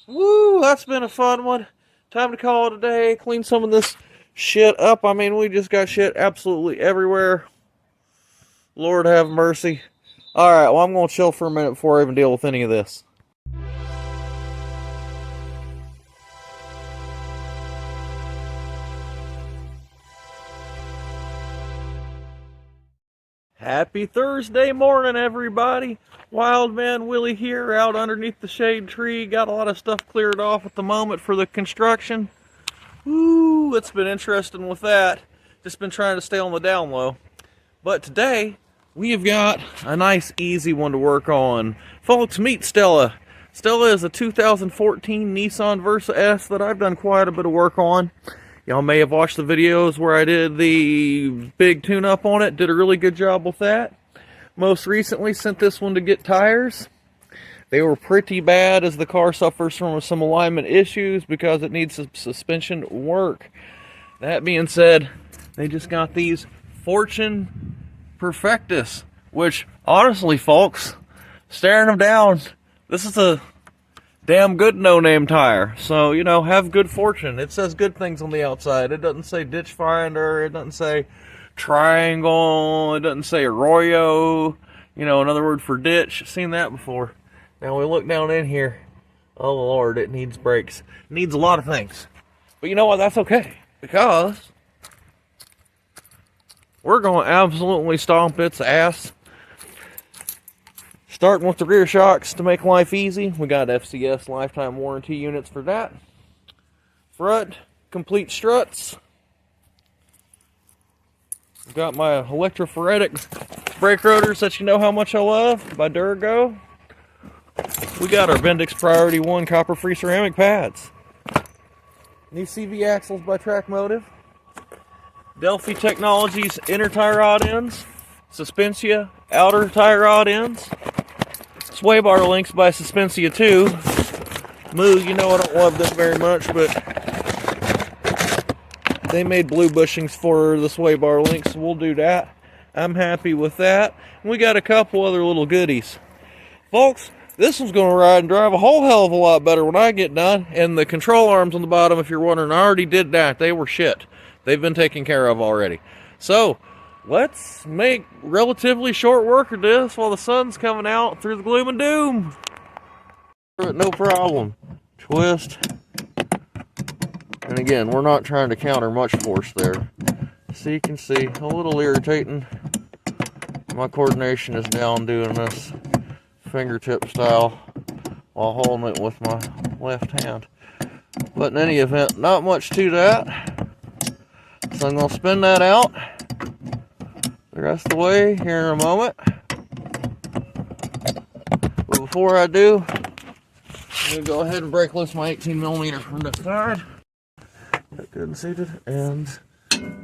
Woo, that's been a fun one. Time to call it a day. Clean some of this shit up. I mean, we just got shit absolutely everywhere. Lord have mercy. Alright, well, I'm going to chill for a minute before I even deal with any of this. Happy Thursday morning, everybody. Wild Man Willie here, out underneath the shade tree. Got a lot of stuff cleared off at the moment for the construction. Woo, it's been interesting with that. Just been trying to stay on the down low. But today, we have got a nice, easy one to work on. Folks, meet Stella. Stella is a 2014 Nissan Versa S that I've done quite a bit of work on. Y'all may have watched the videos where I did the big tune-up on it. Did a really good job with that. Most recently, sent this one to get tires. They were pretty bad as the car suffers from some alignment issues because it needs some suspension work. That being said, they just got these Fortune Perfectus, which honestly, folks, staring them down, this is a damn good no-name tire. So, you know, have good fortune. It says good things on the outside. It doesn't say ditch finder. It doesn't say triangle. It doesn't say arroyo. You know, another word for ditch. Seen that before. Now we look down in here. Oh Lord, it needs brakes. It needs a lot of things. But you know what? That's okay. Because we're going to absolutely stomp its ass. Starting with the rear shocks to make life easy. We got FCS lifetime warranty units for that. Front, complete struts. We've got my electrophoretic brake rotors that you know how much I love by Durgo. We got our Bendix Priority 1 copper-free ceramic pads. New CV axles by Trakmotive. Delphi Technologies inner tie rod ends. Suspensia outer tie rod ends. Sway bar links by Suspensia 2. Moo, you know I don't love them very much, but they made blue bushings for the sway bar links, so we'll do that. I'm happy with that. And we got a couple other little goodies. Folks, this one's going to ride and drive a whole hell of a lot better when I get done. And the control arms on the bottom, if you're wondering, I already did that. They were shit. They've been taken care of already. So, let's make relatively short work of this while the sun's coming out through the gloom and doom. No problem. Twist. And again, we're not trying to counter much force there. So you can see, a little irritating. My coordination is down doing this fingertip style while holding it with my left hand. But in any event, not much to that. So I'm going to spin that out the rest of the way here in a moment. But before I do, I'm going to go ahead and break loose my 18mm from the side. Get good and seated and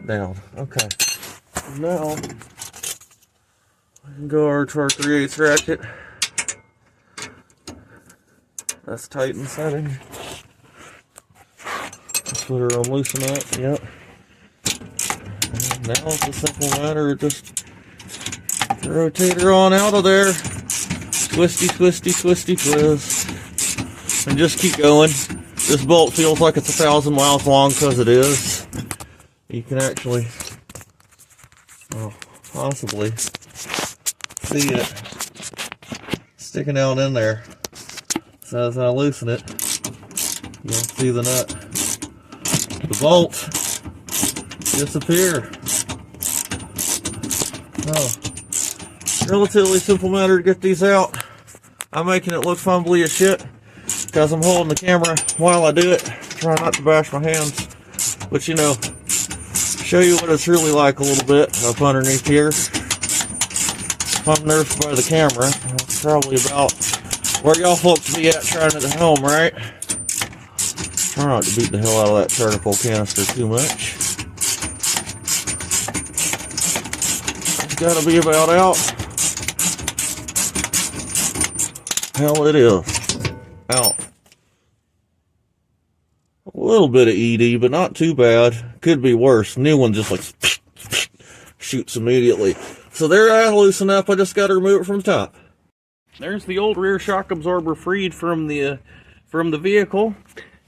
down. Okay. Now, we can go over to our 3/8 ratchet. That's tight and setting. Let's put her on loosen up. Yep. And now it's a simple matter of just rotate her on out of there. Twisty, twisty, twisty, twist. And just keep going. This bolt feels like it's 1,000 miles long because it is. You can actually possibly see it sticking out in there. So as I loosen it, you'll see the nut, the bolt disappear. Oh, relatively simple matter to get these out. I'm making it look fumbly as shit because I'm holding the camera while I do it. Try not to bash my hands, but you know, show you what it's really like a little bit up underneath here. If I'm nerfed by the camera, that's probably about where y'all folks be at trying it at home, right? Try not to beat the hell out of that charcoal canister too much. It's gotta be about out. Hell, it is. Out. A little bit of ED, but not too bad. Could be worse. New one just like shoots immediately. So there, I loosen up. I just got to remove it from the top. There's the old rear shock absorber freed from the from the vehicle.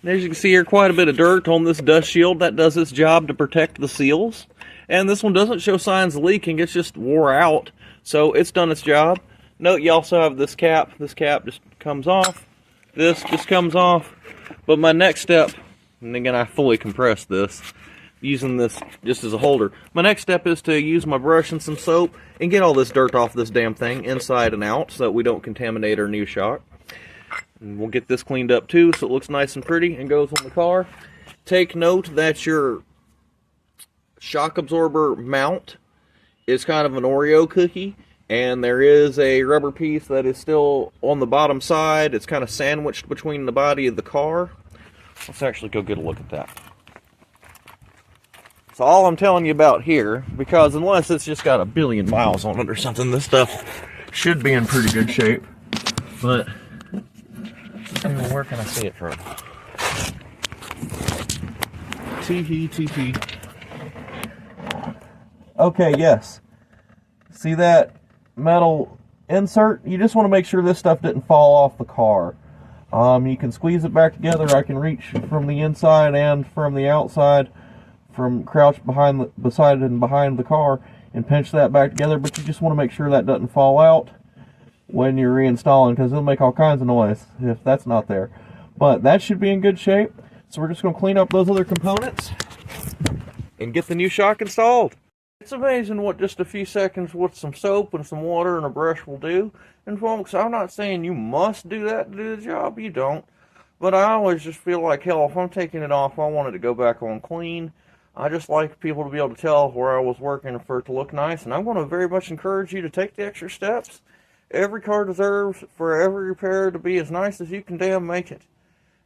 And as you can see here, quite a bit of dirt on this dust shield. That does its job to protect the seals. And this one doesn't show signs of leaking, it's just wore out. So it's done its job. Note you also have this cap. This cap just comes off. This just comes off. But my next step, and again I fully compressed this, using this just as a holder. My next step is to use my brush and some soap and get all this dirt off this damn thing inside and out so that we don't contaminate our new shock. And we'll get this cleaned up too so it looks nice and pretty and goes on the car. Take note that your shock absorber mount is kind of an Oreo cookie, and there is a rubber piece that is still on the bottom side. It's kind of sandwiched between the body of the car. Let's actually go get a look at that. So all I'm telling you about here, because unless it's just got a billion miles on it or something, this stuff should be in pretty good shape. But where can I see it from? Tee. Okay, yes. See that metal insert? You just want to make sure this stuff didn't fall off the car. You can squeeze it back together. I can reach from the inside and from the outside, from crouched beside and behind the car, and pinch that back together. But you just want to make sure that doesn't fall out when you're reinstalling, because it'll make all kinds of noise if that's not there. But that should be in good shape. So we're just going to clean up those other components and get the new shock installed. It's amazing what just a few seconds with some soap and some water and a brush will do. And folks, I'm not saying you must do that to do the job. You don't. But I always just feel like, hell, if I'm taking it off, I want it to go back on clean. I just like people to be able to tell where I was working for it to look nice. And I'm going to very much encourage you to take the extra steps. Every car deserves for every repair to be as nice as you can damn make it.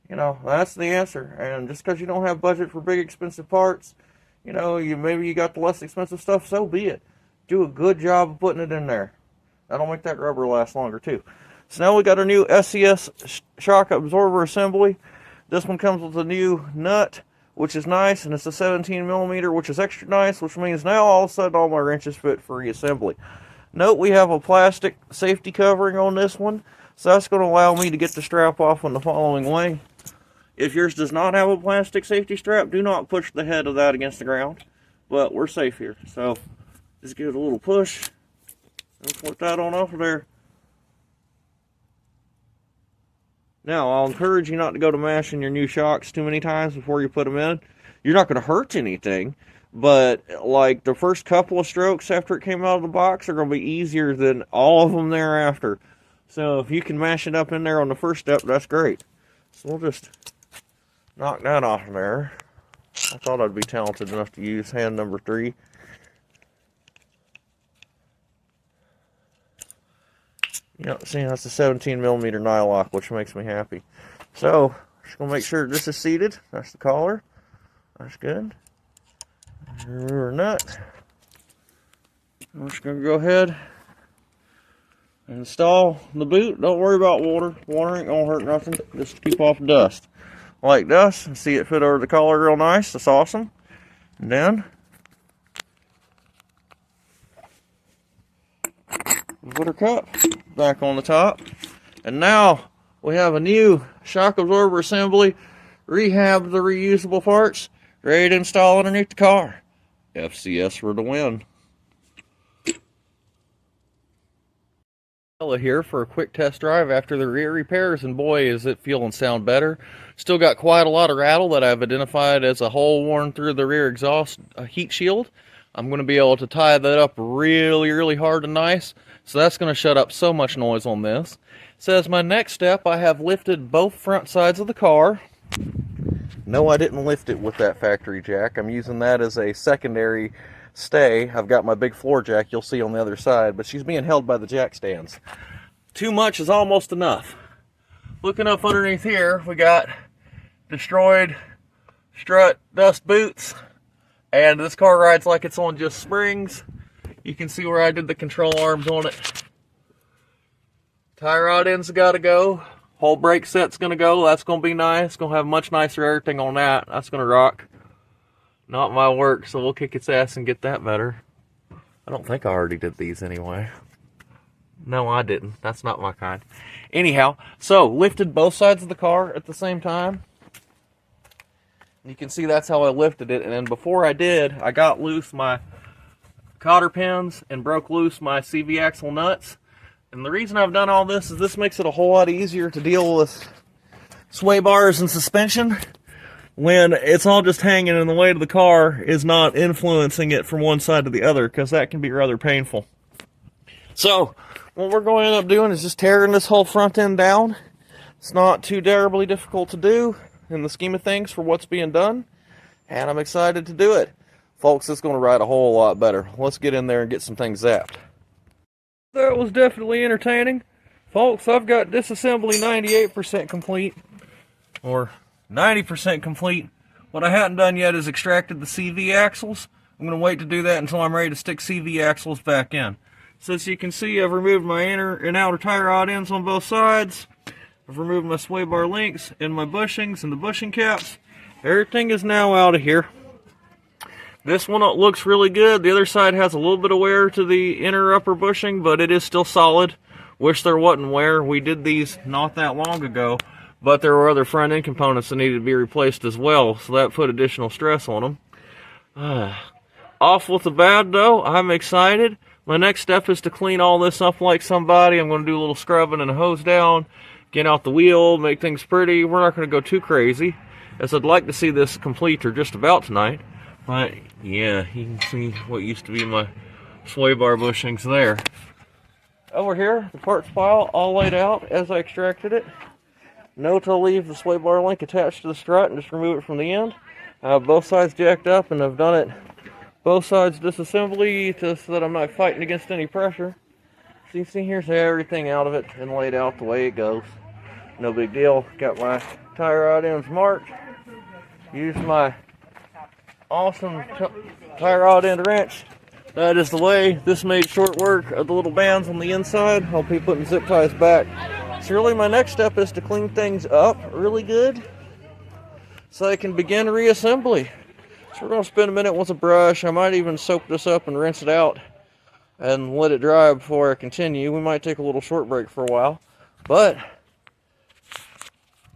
You know, that's the answer. And just because you don't have budget for big expensive parts, you know, maybe you got the less expensive stuff, so be it. Do a good job of putting it in there. That'll make that rubber last longer too. So now we got our new SCS shock absorber assembly. This one comes with a new nut, which is nice, and it's a 17mm, which is extra nice, which means now all of a sudden all my wrenches fit for reassembly. Note we have a plastic safety covering on this one, so that's going to allow me to get the strap off in the following way. If yours does not have a plastic safety strap, do not push the head of that against the ground. But we're safe here. So just give it a little push and put that on off of there. Now, I'll encourage you not to go to mashing your new shocks too many times before you put them in. You're not going to hurt anything, but like the first couple of strokes after it came out of the box are going to be easier than all of them thereafter. So if you can mash it up in there on the first step, that's great. So we'll just knock that off there. I thought I'd be talented enough to use hand number 3. Yeah, see, that's a 17mm nylock, which makes me happy. So, just gonna make sure this is seated. That's the collar. That's good. Rear nut. I'm just gonna go ahead and install the boot. Don't worry about water. Water ain't gonna hurt nothing. Just keep off dust. Like dust, and see it fit over the collar real nice. That's awesome. And then put our cup back on the top. And now we have a new shock absorber assembly, rehab the reusable parts, ready to install underneath the car. FCS for the win. Stella here for a quick test drive after the rear repairs, and boy is it feel and sound better. Still got quite a lot of rattle that I've identified as a hole worn through the rear exhaust heat shield. I'm going to be able to tie that up really hard and nice, so that's going to shut up so much noise on this. So as my next step, I have lifted both front sides of the car. No, I didn't lift it with that factory jack. I'm using that as a secondary stay. I've got my big floor jack you'll see on the other side, but she's being held by the jack stands. Too much is almost enough. Looking up underneath here, we got destroyed strut dust boots, and this car rides like it's on just springs. You can see where I did the control arms on it. Tie rod ends got to go. Whole brake set's going to go. That's going to be nice. Going to have much nicer everything on that. That's going to rock. Not my work, so we'll kick its ass and get that better. I don't think I already did these anyway. No, I didn't. That's not my kind. Anyhow, so lifted both sides of the car at the same time. You can see that's how I lifted it. And then before I did, I got loose my cotter pins and broke loose my CV axle nuts. And the reason I've done all this is this makes it a whole lot easier to deal with sway bars and suspension when it's all just hanging and the weight of the car is not influencing it from one side to the other, because that can be rather painful. So what we're going to end up doing is just tearing this whole front end down. It's not too terribly difficult to do in the scheme of things for what's being done, and I'm excited to do it. Folks, it's going to ride a whole lot better. Let's get in there and get some things zapped. That was definitely entertaining. Folks, I've got disassembly 98% complete, or 90% complete. What I hadn't done yet is extracted the CV axles. I'm going to wait to do that until I'm ready to stick CV axles back in. So as you can see, I've removed my inner and outer tie rod ends on both sides. I've removed my sway bar links and my bushings and the bushing caps. Everything is now out of here. This one looks really good. The other side has a little bit of wear to the inner upper bushing, but it is still solid. Wish there wasn't wear. We did these not that long ago, but there were other front end components that needed to be replaced as well, so that put additional stress on them. Off with the bad though. I'm excited. My next step is to clean all this up like somebody. I'm going to do a little scrubbing and a hose down, get out the wheel, make things pretty. We're not going to go too crazy, as I'd like to see this complete or just about tonight. But yeah, you can see what used to be my sway bar bushings there. Over here, the parts pile all laid out as I extracted it. Note to leave the sway bar link attached to the strut and just remove it from the end. Both sides jacked up, and I've done it both sides disassembly so that I'm not fighting against any pressure. So you can see here's everything out of it and laid out the way it goes. No big deal. Got my tie rod ends marked. Used my awesome tie rod end wrench. That is the way. This made short work of the little bands on the inside. I'll be putting zip ties back. So really my next step is to clean things up really good so I can begin reassembly. So we're going to spend a minute with a brush. I might even soap this up and rinse it out and let it dry before I continue. We might take a little short break for a while, but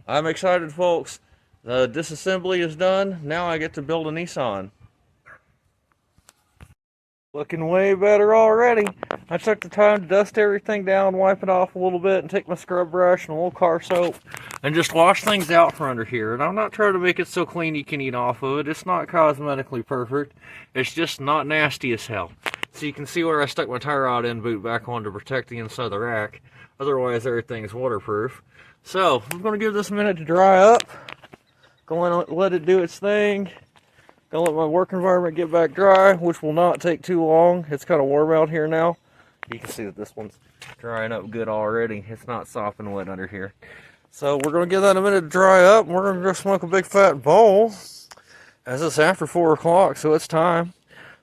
I'm excited, folks. The disassembly is done. Now I get to build a Nissan. Looking way better already. I took the time to dust everything down, wipe it off a little bit, and take my scrub brush and a little car soap and just wash things out from under here. And I'm not trying to make it so clean you can eat off of it. It's not cosmetically perfect. It's just not nasty as hell. So you can see where I stuck my tie rod end boot back on to protect the inside of the rack. Otherwise, everything's waterproof. So I'm going to give this a minute to dry up. Going to let it do its thing. Gonna let my work environment get back dry, which will not take too long. It's kind of warm out here now. You can see that this one's drying up good already. It's not soft and wet under here. So we're gonna give that a minute to dry up, and we're gonna go smoke a big fat bowl, as it's after 4 o'clock, so it's time.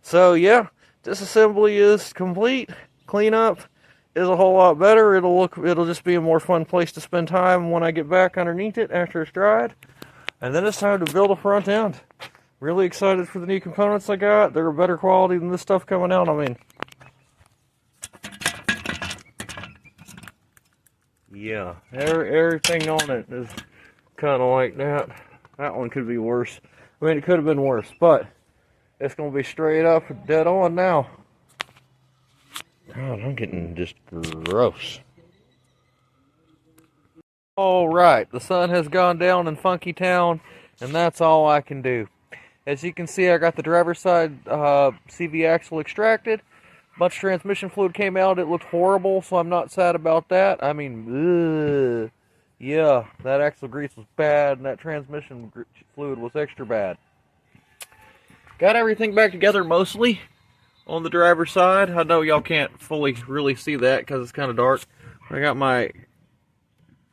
So yeah, disassembly is complete. Cleanup is a whole lot better. It'll just be a more fun place to spend time when I get back underneath it after it's dried. And then it's time to build a front end. Really excited for the new components I got. They're better quality than this stuff coming out. I mean, yeah, everything on it is kind of like that. That one could be worse. I mean, it could have been worse, but it's going to be straight up dead on now. God, I'm getting just gross. All right, the sun has gone down in Funky Town, and that's all I can do. As you can see, I got the driver's side CV axle extracted. A bunch of transmission fluid came out. It looked horrible, so I'm not sad about that. I mean, ugh. Yeah, that axle grease was bad, and that transmission fluid was extra bad. Got everything back together mostly on the driver's side. I know y'all can't fully really see that because it's kind of dark. I got my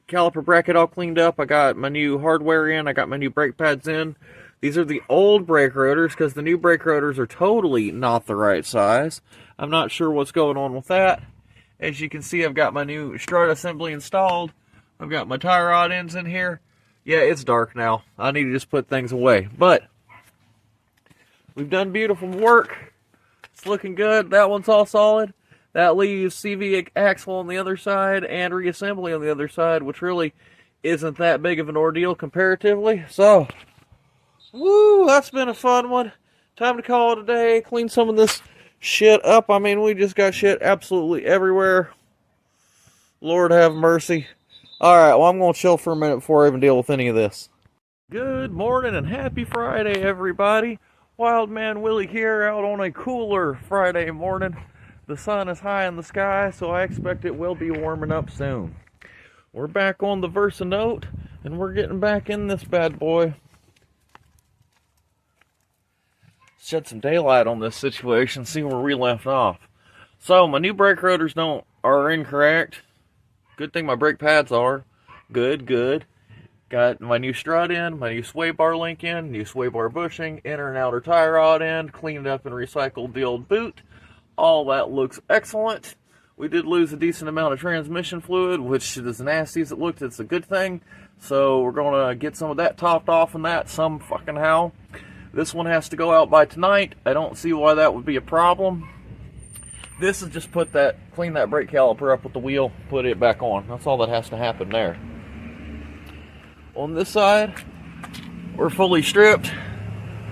caliper bracket all cleaned up. I got my new hardware in. I got my new brake pads in. These are the old brake rotors because the new brake rotors are totally not the right size. I'm not sure what's going on with that. As you can see, I've got my new strut assembly installed. I've got my tie rod ends in here. Yeah, it's dark now. I need to just put things away. But we've done beautiful work. It's looking good. That one's all solid. That leaves CV axle on the other side and reassembly on the other side, which really isn't that big of an ordeal comparatively. So, woo, that's been a fun one. Time to call it a day, clean some of this shit up. I mean, we just got shit absolutely everywhere. Lord have mercy. Alright, well, I'm going to chill for a minute before I even deal with any of this. Good morning and happy Friday, everybody. Wildman Willie here, out on a cooler Friday morning. The sun is high in the sky, so I expect it will be warming up soon. We're back on the Versa Note, and we're getting back in this bad boy. Shed some daylight on this situation, see where we left off. So, my new brake rotors are incorrect. Good thing my brake pads are. Good. Got my new strut in, my new sway bar link in, new sway bar bushing, inner and outer tie rod end, cleaned up and recycled the old boot. All that looks excellent. We did lose a decent amount of transmission fluid, which is as nasty as it looked, it's a good thing. So we're going to get some of that topped off in that some fucking how. This one has to go out by tonight. I don't see why that would be a problem. This is just clean that brake caliper up with the wheel, put it back on. That's all that has to happen there. On this side, we're fully stripped.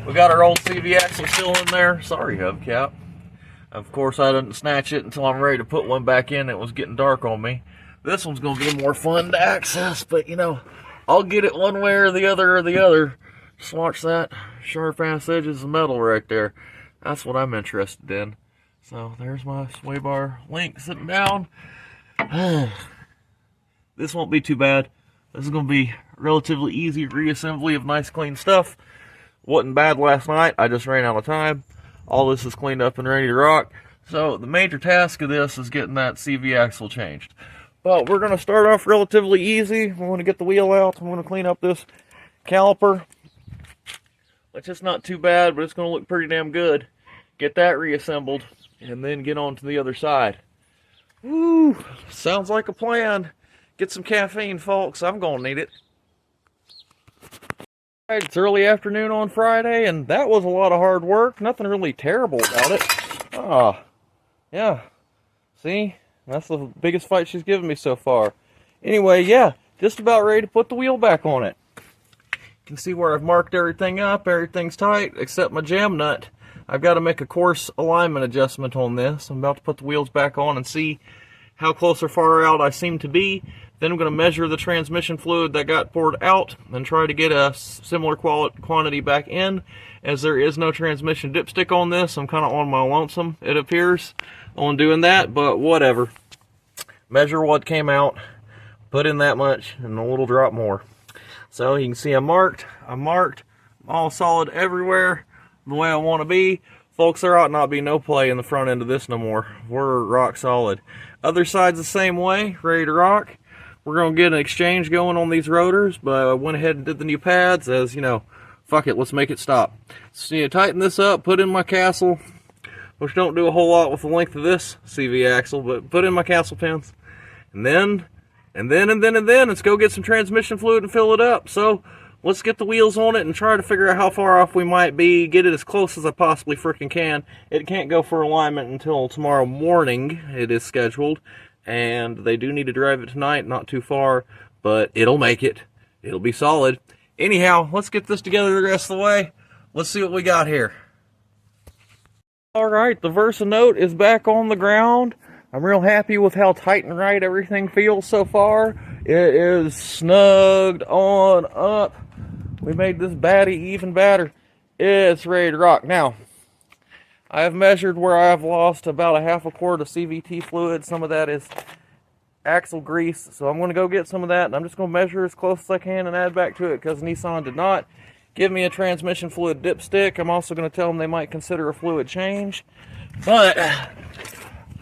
We got our old CV axle still in there. Sorry, hubcap. Of course, I didn't snatch it until I'm ready to put one back in. It was getting dark on me. This one's going to be more fun to access, but you know, I'll get it one way or the other. Just watch that sharp ass edges of metal right there. That's what I'm interested in. So there's my sway bar link sitting down. This won't be too bad. This is going to be relatively easy reassembly of nice clean stuff. Wasn't bad last night. I just ran out of time. All this is cleaned up and ready to rock. So the major task of this is getting that CV axle changed. But we're going to start off relatively easy. We're going to get the wheel out. I'm going to clean up this caliper, which is not too bad, but it's going to look pretty damn good. Get that reassembled and then get on to the other side. Woo! Sounds like a plan. Get some caffeine, folks. I'm going to need it. Alright, it's early afternoon on Friday, and that was a lot of hard work. Nothing really terrible about it. Yeah. See? That's the biggest fight she's given me so far. Anyway, yeah, just about ready to put the wheel back on it. You can see where I've marked everything up. Everything's tight, except my jam nut. I've got to make a coarse alignment adjustment on this. I'm about to put the wheels back on and see how close or far out I seem to be. Then I'm going to measure the transmission fluid that got poured out and try to get a similar quantity back in. As there is no transmission dipstick on this, I'm kind of on my lonesome, it appears, on doing that, but whatever. Measure what came out, put in that much, and a little drop more. So you can see I'm marked, all solid everywhere, the way I want to be. Folks, there ought not be no play in the front end of this no more. We're rock solid. Other side's the same way, ready to rock. We're going to get an exchange going on these rotors, but I went ahead and did the new pads as, you know, fuck it, let's make it stop. So you tighten this up, put in my castle, which don't do a whole lot with the length of this CV axle, but put in my castle pins. And then, let's go get some transmission fluid and fill it up. So let's get the wheels on it and try to figure out how far off we might be, get it as close as I possibly freaking can. It can't go for alignment until tomorrow morning, it is scheduled. And they do need to drive it tonight, not too far, but it'll make it. It'll be solid. Anyhow, let's get this together the rest of the way. Let's see what we got here. Alright, the Versa Note is back on the ground. I'm real happy with how tight and right everything feels so far. It is snugged on up. We made this baddie even badder. It's ready to rock. Now, I have measured where I have lost about a half a quart of CVT fluid. Some of that is axle grease, so I'm going to go get some of that, and I'm just going to measure as close as I can and add back to it, because Nissan did not give me a transmission fluid dipstick. I'm also going to tell them they might consider a fluid change. But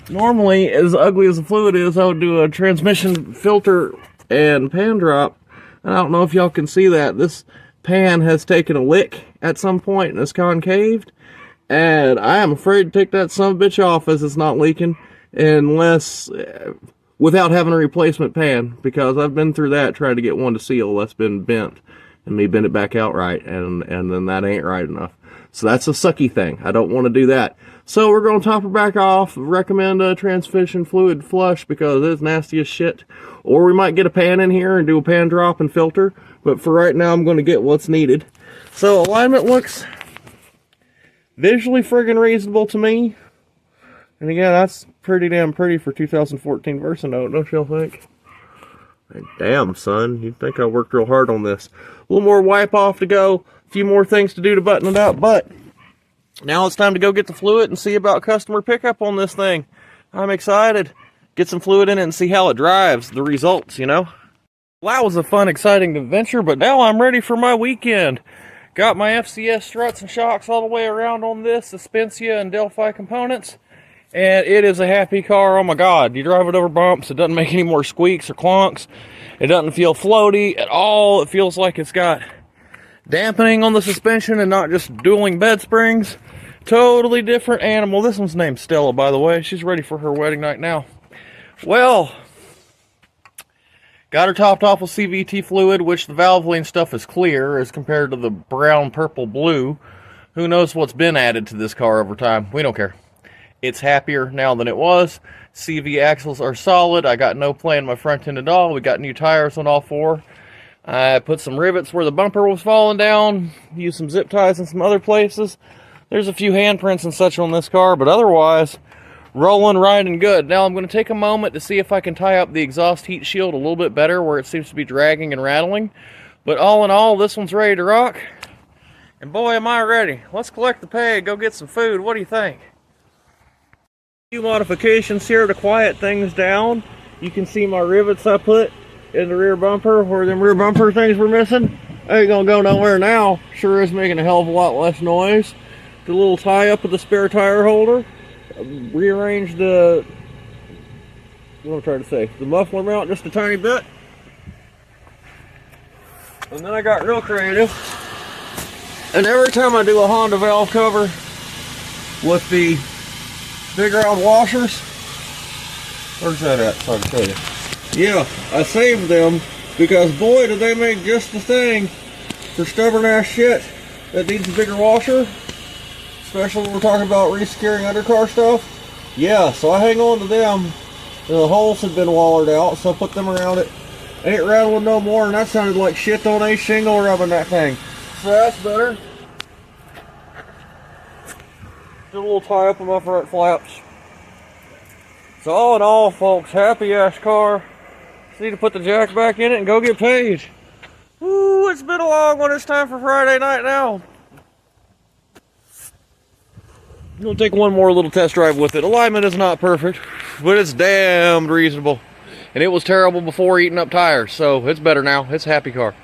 normally, as ugly as the fluid is, I would do a transmission filter and pan drop. And I don't know if y'all can see that. This pan has taken a lick at some point and it's concaved. And I am afraid to take that son of a bitch off as it's not leaking unless without having a replacement pan, because I've been through that trying to get one to seal that's been bent. and me bend it back out right, and then that ain't right enough. So that's a sucky thing. I don't want to do that. So we're going to top her back off, recommend a transmission fluid flush because it's nasty as shit. Or we might get a pan in here and do a pan drop and filter. But for right now, I'm going to get what's needed. So alignment looks visually friggin' reasonable to me. And again, that's pretty damn pretty for 2014 Versanote, don't y'all think? Damn, son, you'd think I worked real hard on this. A little more wipe off to go, a few more things to do to button it up, but now it's time to go get the fluid and see about customer pickup on this thing. I'm excited. Get some fluid in it and see how it drives, the results, you know? Well, that was a fun, exciting adventure, but now I'm ready for my weekend. Got my FCS struts and shocks all the way around on this, Suspensia and Delphi components. And it is a happy car. Oh my God, you drive it over bumps, it doesn't make any more squeaks or clunks. It doesn't feel floaty at all. It feels like it's got dampening on the suspension and not just dueling bed springs. Totally different animal. This one's named Stella, by the way. She's ready for her wedding night now. Well, got her topped off with CVT fluid, which the Valvoline stuff is clear as compared to the brown, purple, blue. Who knows what's been added to this car over time? We don't care. It's happier now than it was. CV axles are solid. I got no play in my front end at all. We got new tires on all four. I put some rivets where the bumper was falling down. Used some zip ties in some other places. There's a few handprints and such on this car, but otherwise, rolling, riding good. Now I'm going to take a moment to see if I can tie up the exhaust heat shield a little bit better where it seems to be dragging and rattling. But all in all, this one's ready to rock. And boy, am I ready. Let's collect the pay and go get some food. What do you think? Few modifications here to quiet things down. You can see my rivets I put in the rear bumper where them rear bumper things were missing. Ain't gonna go nowhere now. Sure is making a hell of a lot less noise. The little tie up with the spare tire holder. Rearrange the, what am I trying to say, the muffler mount just a tiny bit. And then I got real creative. And every time I do a Honda valve cover with the big round washers, where's that at so I can tell you? Yeah, I saved them because boy did they make just the thing for stubborn ass shit that needs a bigger washer, especially when we're talking about resecuring undercar stuff. Yeah, so I hang on to them. The holes had been wallered out, so I put them around it. Ain't rattling no more, and that sounded like shit on a shingle rubbing that thing. So that's better. A little tie up on my front flaps. So all in all, folks, happy ass car. Just need to put the jack back in it and go get paid. Woo, it's been a long one. It's time for Friday night now. I'm gonna take one more little test drive with it. Alignment is not perfect, but it's damn reasonable. And it was terrible before eating up tires, so it's better now. It's a happy car.